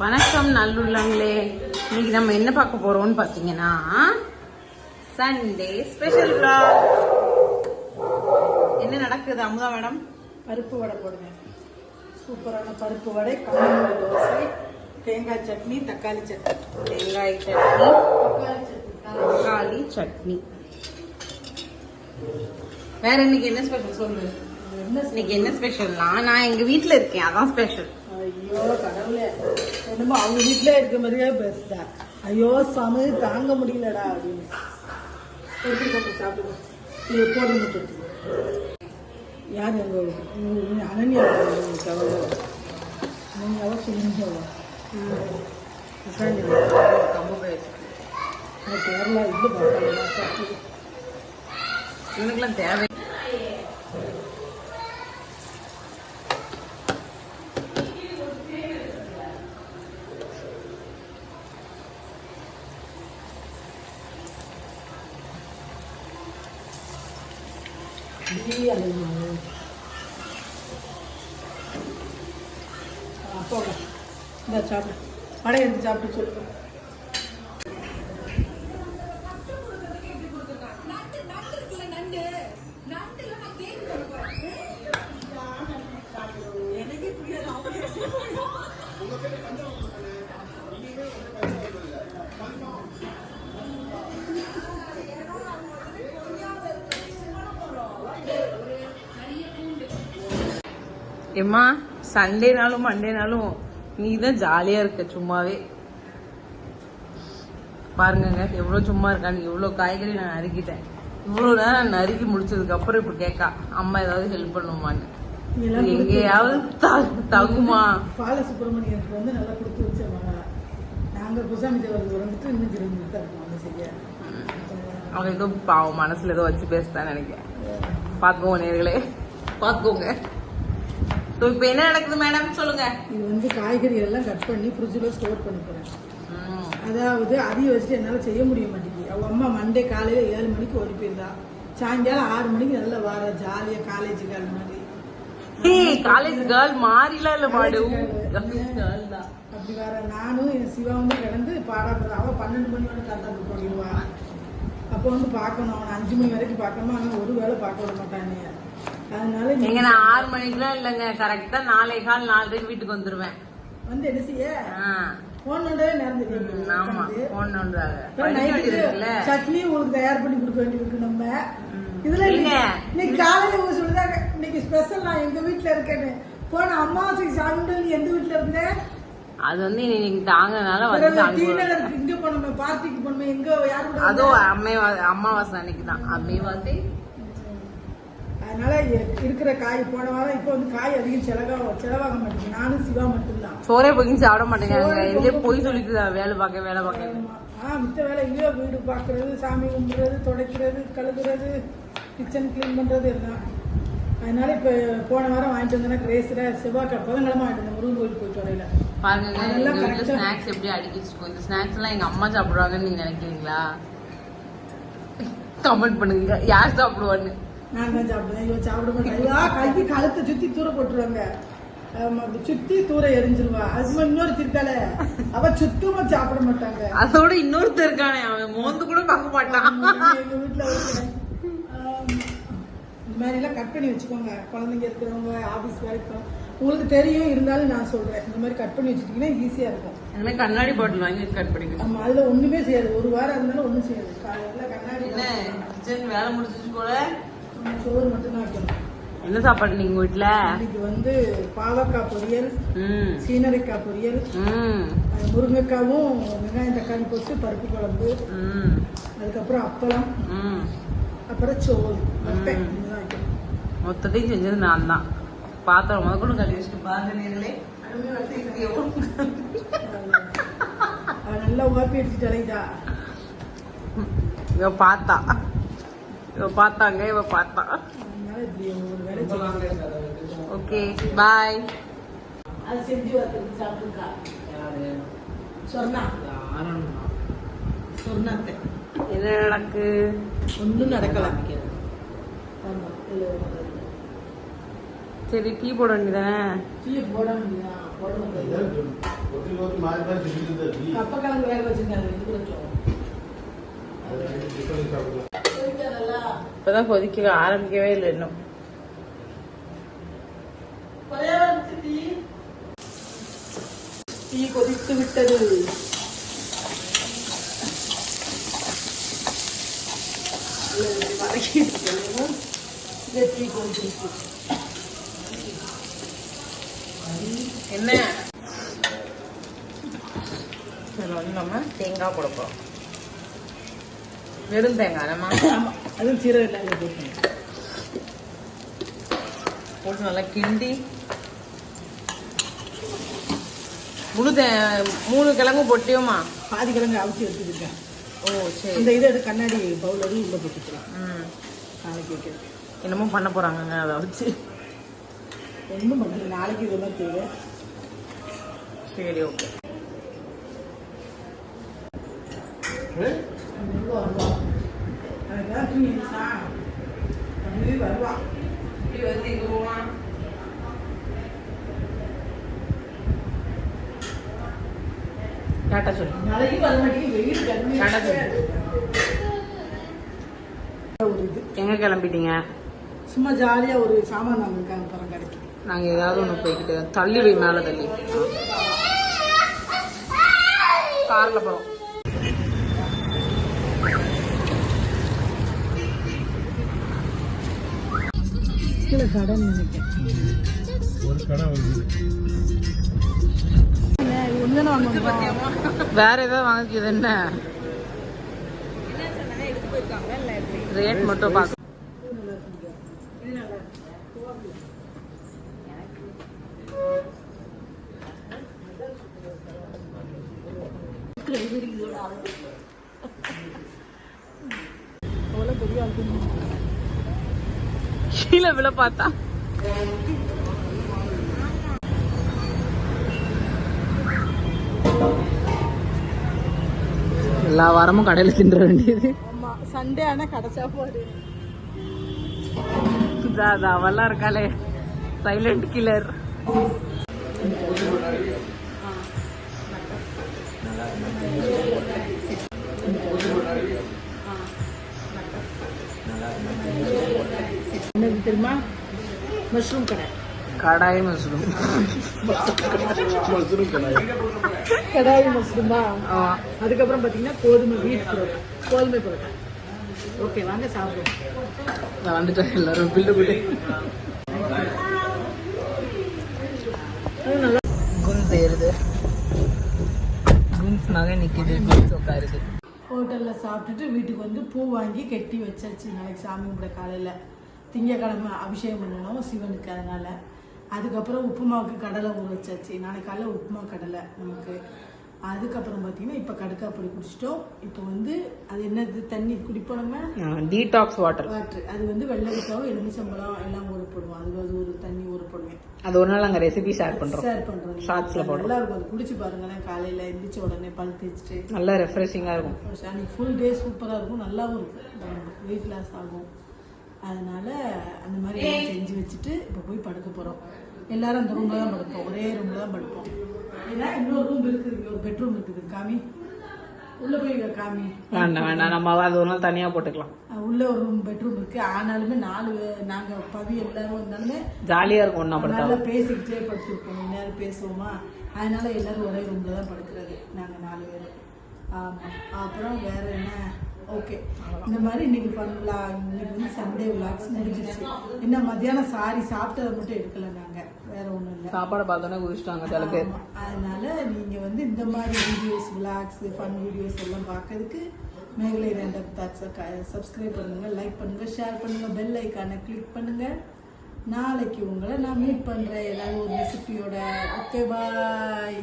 வணக்கம் நல்லுள்ளங்களே. இன்னைக்கு நம்ம என்ன பார்க்க போறோம்னு பாத்தீங்கன்னா சண்டே ஸ்பெஷல் vlog. என்ன நடக்குது அமுதா மேடம்? பருப்பு வடை போடுங்க. சூப்பரான பருப்பு வடை, கம்மங்கூழ் தோசை, தேங்காய் சட்னி, தக்காளி சட்னி. தேங்காய் சட்னி, தக்காளி சட்னி. வேற இன்னைக்கு என்ன ஸ்பெஷல் சொல்லு. இன்னைக்கு என்ன ஸ்பெஷல்னா, நான் எங்க வீட்டுல இருக்கேன், அதான் ஸ்பெஷல். ஐயோ கடவுளே, என்னமோ அவங்க வீட்டுல இருக்க மாதிரியே பெஸ்டா. ஐயோ சமை தாங்க முடியலடா அப்படின்னு சாப்பிடுவோம். இது போட மட்டும் யார் எங்க அனன்யா அனன்யாவா சொல்லுங்க. கேரளா இது பார்த்தாங்க இவனுக்குலாம் தேவை. போங்க இந்த சாப்பிடு, வடை எடுத்து சாப்பிட்டு சொல்லுங்க. ஏம்மா, சண்டேனாலும் மண்டேனாலும் நீ தான் ஜாலியா இருக்க. சும்மாவே பாருங்க எவ்வளவு சும்மா இருக்கான்னு. இவ்வளவு காய்கறி நான் நறுக்கிட்டேன். இவ்வளவு நேரம் நறுக்கி முடிச்சதுக்கு அப்புறம் இப்ப கேட்கா அம்மா ஏதாவது ஹெல்ப் பண்ணுமான்னு. எங்கேயாவது தகுமா? பாலசுப்ரமணியனுக்கு வந்து நல்லா கொடுத்து வச்சவங்க. நாங்க குசாமி தேவருக்கு வந்துட்டு இன்னும் திரும்பி தான் இருக்கோம். சரியா, அவங்க ஏதோ பாவம் மனசுல ஏதோ வச்சு பேசுதான் நினைக்கிறேன். பாத்துக்கோங்க நேர்களே, பாத்துக்கோங்க. இப்ப என்ன நடக்குது மேடம் சொல்லுங்க. இது வந்து காய்கறி எல்லாம் கட் பண்ணி ஃப்ரிட்ஜில் ஸ்டோர் பண்ணி போறேன். அதாவது அதிக வச்சுட்டு என்னால செய்ய முடிய மாட்டேங்குது. அவங்க அம்மா மண்டே காலையில 7 மணிக்கு ஓடி போயிருந்தா, சாயங்காலம் 6 மணிக்கு நல்லா வர ஜாலியா காலேஜ் கேர்ள் மாதிரி. காலேஜ் கேர்ள் மாறிலாம் இல்ல மாடு அப்படி வர நானும் என் சிவா வந்து கிடந்து பாடாடுறது. அவ 12 மணி வரை கத்தாந்து போடுவா. அப்போ வந்து பார்க்கணும், அவனை 5 மணி வரைக்கும் பார்க்கணுமா. ஆனால் ஒரு வேளை பார்க்க விட மாட்டானே. அதனால நீங்க நான் 6 மணிக்குலாம் இல்லங்க, கரெக்டா 4:15 4:30 வீட்டுக்கு வந்துருவேன். வந்து என்ன செய்ய போன் நோண்டவே நேரம். ஆமா, போன் நோண்டாங்க. சட்னி உங்களுக்கு தயார் பண்ணி கொடுக்க வேண்டியிருக்கு நம்ம இதுல. இன்னைக்கு காலையில உங்க சொல்லுதாங்க இன்னைக்கு ஸ்பெஷல் நான் எங்க வீட்டுல இருக்கேன்னு. போன அம்மாவாசைக்கு சாப்பிட்டு நீ எந்த வீட்டுல இருந்த? அது வந்து நீங்க தாங்கனால வந்து இங்க போனோமே, பார்ட்டிக்கு போனோமே. எங்க யாரு? அதோ அம்மாவாசை அன்னைக்குதான் அம்மைவாசை. அதனால இருக்கிற காய் போன வாரம் இப்ப வந்து காய் அதிகம் செலவாக மாட்டேங்குது. நானும் சிவா மட்டும்தான். சோறே போய் சாப்பிட மாட்டேங்க. போய் சொல்லிட்டு வேலை பார்க்க மித்த வேலை இல்லையோ, வீடு பாக்குறது, சாமி கும்பிடுறது, துடைக்கிறது, கழுகுறது, கிச்சன் கிளீன் பண்றது எல்லாம். அதனால இப்ப போன வாரம் வாங்கிட்டு வந்தேன்னா கிரேஸ்ல செவ்வாய்க்கிழமை புதன்கிழமை வாங்கிட்டு வந்தேன். முருகன் கோயிலுக்கு போயிட்டு வரையில பாருங்க ஸ்நாக்ஸ் எப்படி அடிக்க வச்சுக்கோ. இந்த ஸ்நாக்ஸ் எல்லாம் எங்க அம்மா சாப்பிடுவாங்கன்னு நீங்க நினைக்கிறீங்களா? கமெண்ட் பண்ணுங்க யார் சாப்பிடுவான்னு. நான் தான் சாப்பிடுவேன். ஐயோ சாப்பிட மாட்டேன். கைக்கு கழுத்தை சுத்தி தூர போட்டுருவாங்க. சுத்தி தூர எரிஞ்சிருவா. அது இன்னொரு திருக்கால அவ சுத்தமா சாப்பிட மாட்டாங்க. அதோட இன்னொருத்தர் இருக்கானே, அவன் மோந்து கூட பார்க்க மாட்டான். எங்க வீட்டுல இந்த மாதிரி எல்லாம் கட் பண்ணி வச்சுக்கோங்க. குழந்தைங்க இருக்கிறவங்க, ஆபீஸ் வேலைக்கு உங்களுக்கு தெரியும். இருந்தாலும் நான் சொல்றேன், இந்த மாதிரி கட் பண்ணி வச்சுட்டீங்கன்னா ஈஸியா இருக்கும். கண்ணாடி பாட்டில் வாங்கி கட் பண்ணிக்கலாம். ஆமா, அதுல ஒண்ணுமே செய்யாது. ஒரு வாரம் இருந்தாலும் ஒண்ணும் செய்யாது. காலையில கண்ணாடி வேலை முடிச்சிச்சு போல. சோறு மட்டும் தான் வைக்கணும். என்ன சாப்பாடு நீங்க வீட்டுல? இன்னைக்கு வந்து பாவக்காய் பொரியல், சீனரைக்காய் பொரியல், முருங்கைக்காவும் வெங்காயம் தக்காளி போட்டு பருப்பு குழம்பு, அதுக்கப்புறம் அப்பளம், அப்புறம் சோறு. மொத்தத்தையும் செஞ்சது நான் தான். பாத்திரம் முத கூட கழுவி வச்சுட்டு பாருங்களே. நல்லா உப்பி அடிச்சுட்டு அலைதா. இவ பார்த்தா, இவ பார்த்தாங்க, இவ பார்த்தா. Okay bye. அது செஞ்சு சாப்பிட்டுருக்கா சொன்னா என்ன நடக்கு? ஒன்றும் நடக்கல. ஆமா இதுல சரி டீ போட வேண்டியதானே? டீ போட வேண்டியதான். கப்பக்கிழங்கு வேக வச்சிருக்காரு. இப்பதான் கொதிக்க ஆரம்பிக்கவே இல்லை இன்னும். டீ கொதித்து விட்டது. டீ கொதிச்சு என்ன இதில் வந்து நம்ம தேங்காய் கொடுப்போம். வெறும் தேங்காய் நம்ம அதுவும் சீரகம் இல்லாத போட்டு நல்லா கிண்டி முழு 3 கிழங்கு பொட்டியுமா? பாதி கிழங்கு அவிச்சு எடுத்துக்கிட்டேன். ஓ சரி. இந்த இதை கண்ணாடி பவுலரு உள்ள போட்டுக்கலாம். நாளைக்கு வைக்கிறது என்னமோ பண்ண போறாங்க அதை வச்சு. ஒன்றும் பண்ணல, நாளைக்கு இதெல்லாம் தேவை. சரி ஓகே. டாட்டா சொல்லு. நாளைக்கு வர மாட்டேங்குது, வெயில் டாட்டா சொல்லு. ஒரு இது எங்க கிளம்பிட்டீங்க? சும்மா ஜாலியா ஒரு சாமான் வாங்கிருக்காங்க போறோம் கடைக்கு. நாங்க ஏதாவது ஒண்ணு போய்கிட்டு தள்ளி வை, மேல தள்ளி கார்ல போறோம். கீழே கடன் நினைக்கிறேன். ஒரு கடை வந்து ஒண்ணுதானே வாங்குவோம். வேற ஏதாவது வாங்கிக்குது என்ன? ரேட் மட்டும் பார்க்க. கீழே விழ பார்த்தா எல்லா வாரமும் கடையில தின்ற வேண்டியது. ஆமா, சண்டே ஆனா கடை சாப்பாடு. அவெல்லாம் இருக்காளே சைலண்ட் கில்லர். என்னது தெரியுமா? மஷ்ரூம் கடை. கடாய் மஷ்ரூம். மஷ்ரூம் கடாய். கடாய் மஷ்ரூமா? அதுக்கப்புறம் பாத்தீங்கன்னா கோதுமை வீட் புரோட்டா, கோதுமை புரோட்டா. ஓகே வாங்க சாப்பிடுவோம். நான் வந்துட்டேன், எல்லாரும் பில்லு போட்டு. நல்லா குன்ஸ் ஏறுது, குன்ஸ் மகன் நிக்குது, குன்ஸ் உட்காருது. ஹோட்டல்ல சாப்பிட்டுட்டு வீட்டுக்கு வந்து பூ வாங்கி கட்டி வச்சாச்சு. நாளைக்கு சாமி கும்பிட காலையில திங்கக்கிழமை அபிஷேகம் பண்ணணும் சிவனுக்கு, அதனால. அதுக்கப்புறம் உப்புமாவுக்கு கடலை ஊற வச்சாச்சு. நாளைக்கு காலையில் உப்புமா கடலை நமக்கு. அதுக்கப்புறம் பார்த்தீங்கன்னா இப்போ கடுக்காப்பொடி குடிச்சிட்டோம். இப்போ வந்து அது என்னது தண்ணி குடிப்போம் நம்ம, டீடாக்ஸ் வாட்டர். அது வந்து வெள்ளரிக்காவும் எலுமிச்சம்பழம் எல்லாம் ஊற போடுவோம். அது ஒரு தண்ணி ஊற போடுவேன். அது ஒரு நாள் அங்கே ரெசிபி ஷேர் பண்றோம். ஷார்ட்ஸ்ல போடுறோம். நல்லா இருக்கும், அது குடிச்சு பாருங்களேன். காலையில் எந்திரிச்ச உடனே பல் தேய்ச்சிட்டு நல்லா ரெஃப்ரெஷிங்காக இருக்கும். அன்னைக்கு ஃபுல் டே சூப்பராக இருக்கும், நல்லாவும் இருக்கும், வெயிட் லாஸ் ஆகும். அதனால அந்த மாதிரி எல்லாம் செஞ்சு வச்சுட்டு இப்போ போய் படுக்க போகிறோம். எல்லாரும் அந்த ரூம்ல தான் படுப்போம், ஒரே ரூம்ல தான் படுப்போம். ஏன்னா இன்னொரு ரூம் இருக்குது, ஒரு பெட்ரூம் இருக்குது. காமி உள்ள போய் காமி. வேண்டாம் வேண்டாம், நம்ம அது ஒரு நாள் தனியாக போட்டுக்கலாம். உள்ள ஒரு ரூம் பெட்ரூம் இருக்கு. ஆனாலுமே 4 நாங்க பவி எல்லாரும் வந்தாலுமே ஜாலியா இருக்கும். நல்லா பேசிக்கிட்டே படுத்துருப்போம், நேரம் பேசுவோமா. அதனால எல்லாரும் ஒரே ரூம்ல தான் படுக்கிறது நாங்க 4 பேர். ஆமா, அப்புறம் வேற என்ன? ஓகே, இந்த மாதிரி இன்னைக்கு பண்ணலாம். இன்னைக்கு வந்து சண்டே விளாக்ஸ் முடிஞ்சிருச்சு. என்ன மத்தியானம் சாப்பிட்டதை மட்டும் எடுக்கல நாங்க, வேற ஒண்ணும் இல்லை. சாப்பாடை பார்த்தோன்னே குதிச்சிட்டாங்க சில பேர். அதனால நீங்க வந்து இந்த மாதிரி வீடியோஸ், விளாக்ஸ், ஃபன் வீடியோஸ் எல்லாம் பார்க்கறதுக்கு மேகலை ரேண்டம் தாட்ஸை சப்ஸ்கிரைப் பண்ணுங்க, லைக் பண்ணுங்க, ஷேர் பண்ணுங்க, பெல் ஐக்கானை கிளிக் பண்ணுங்க. நாளைக்கு உங்களை நான் மீட் பண்றேன் ஏதாவது ஒரு ரெசிபியோட. ஓகே, பாய்.